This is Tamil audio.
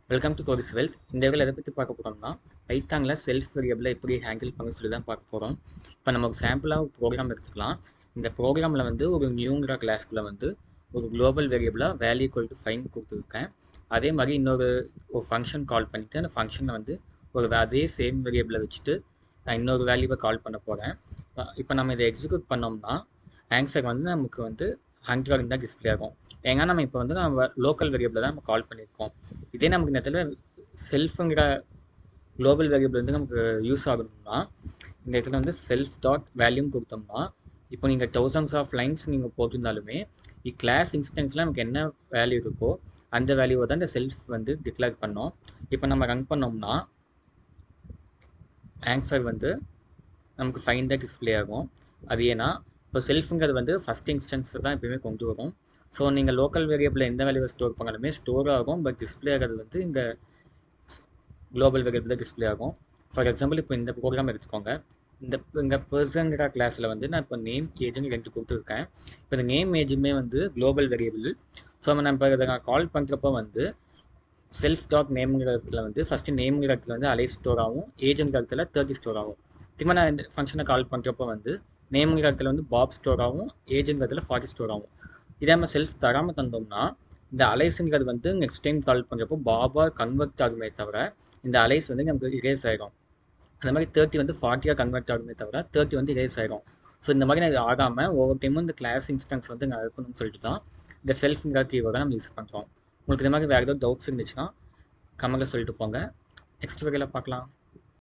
Welcome to கோடிஸ் wealth. இந்த வீடியோவில் எதை பற்றி பார்க்க போகிறோம்னா, பைத்தானில் செல்ஃப் வேரியபிளை எப்படி ஹேண்டில் பண்ண சொல்லி தான் பார்க்க போகிறோம். இப்போ நமக்கு சாம்பிளாக ப்ரோக்ராம் எடுத்துக்கலாம். இந்த ப்ரோக்ராமில் வந்து ஒரு நியூங்கிற கிளாஸ்க்குள்ளே வந்து ஒரு குளோபல் வேரியபிளாக வேல்யூ ஈக்குவல் டு 5 கொடுத்துருக்கேன். அதே மாதிரி ஒரு ஃபங்க்ஷன் கால் பண்ணிவிட்டு அந்த ஃபங்க்ஷனை வந்து அதே சேம் வேரியபிளை வச்சுட்டு நான் இன்னொரு வேல்யூவை கால் பண்ண போகிறேன். இப்போ நம்ம இதை எக்ஸிக்யூட் பண்ணோம்னா ஆன்சர் வந்து நமக்கு வந்து 100 தான் டிஸ்பிளே ஆகும். ஏன்னா நம்ம இப்போ வந்து நம்ம லோக்கல் வேரியபிளை தான் நம்ம கால் பண்ணியிருக்கோம். இதே நமக்கு இந்த இடத்துல செல்ஃபுங்கிற குளோபல் வேரியபிள் வந்து நமக்கு யூஸ் ஆகணும்னா இந்த இடத்துல வந்து செல்ஃப் டாட் வேல்யூன்னு கொடுத்தோம்னா இப்போ நீங்கள் தௌசண்ட்ஸ் ஆஃப் லைன்ஸ் நீங்கள் போட்டிருந்தாலுமே கிளாஸ் இன்ஸ்டன்ஸில் நமக்கு என்ன வேல்யூ இருக்கோ அந்த வேல்யூவை தான் இந்த செல்ஃப் வந்து டிக்ளேர் பண்ணோம். இப்போ நம்ம ரன் பண்ணோம்னா ஆன்சர் வந்து நமக்கு 5 தான் டிஸ்பிளே ஆகும். அது ஏன்னா இப்போ செல்ஃபுங்கிறது வந்து ஃபஸ்ட் இன்ஸ்டன்ஸ் தான் எப்பயுமே கொண்டு வரும். ஸோ நீங்கள் லோக்கல் வேரியபிளில் எந்த வேல்யூவை ஸ்டோர் பண்ணாலுமே ஸ்டோர் ஆகும், பட் டிஸ்பிளே ஆகிறது வந்து இந்த குளோபல் வேரியபிள் தான் டிஸ்பிளே ஆகும். ஃபார் எக்ஸாம்பிள் இப்போ இந்த ப்ரோக்ராம் எடுத்துக்கோங்க. இந்த பர்சன்கிற கிளாஸில் வந்து நான் இப்போ நேம் ஏஜுன்னு 2 கொடுத்துருக்கேன். இப்போ இந்த நேம் ஏஜுமே வந்து குளோபல் வேரியபிள். ஸோ நம்ம இப்போ இதை நான் கால் பண்ணுறப்போ வந்து செல்ஃப் டாட் நேம்ங்கிற இடத்துல வந்து ஃபஸ்ட்டு நேம்ங்கிற இடத்துல வந்து அலை ஸ்டோர் ஆகும், ஏஜுங்கிற இடத்துல 30 ஸ்டோர் ஆகும். திரும்ப நான் இந்த ஃபங்க்ஷனை கால் பண்ணுறப்போ வந்து நேம்ங்கிற இடத்துல வந்து பாப் ஸ்டோர் ஆகும், ஏஜுங்கிற இடத்துல 40 ஸ்டோர் ஆகும். இதே நம்ம செல்ஃப் தராமல் தந்தோம்னா இந்த அலைஸுங்கிறது வந்து நெக்ஸ்ட் டைம் கால் பண்ணுறப்போ பாபாக கன்வெர்ட் ஆகுமே தவிர இந்த அலைஸ் வந்து நமக்கு இரேஸ் ஆகிடும். அந்த மாதிரி 30 வந்து 40 கன்வெர்ட் ஆகுமே தவிர 30 வந்து இரேஸ் ஆகிடும். ஸோ இந்த மாதிரி நான் ஆகாமல் ஒவ்வொரு டைமும் இந்த கிளாஸ் இன்ஸ்டன்ஸ் வந்து நான் இருக்கணும்னு சொல்லிட்டு தான் இந்த செல்ஃப்ங்கிற கீவேர்டை நம்ம யூஸ் பண்ணுறோம். உங்களுக்கு இந்த மாதிரி வேறு ஏதாவது டவுட்ஸ் இருந்துச்சுன்னா கமெண்ட்டில் சொல்லிட்டு போங்க. நெக்ஸ்ட் வீடியோவில் பார்க்கலாம்.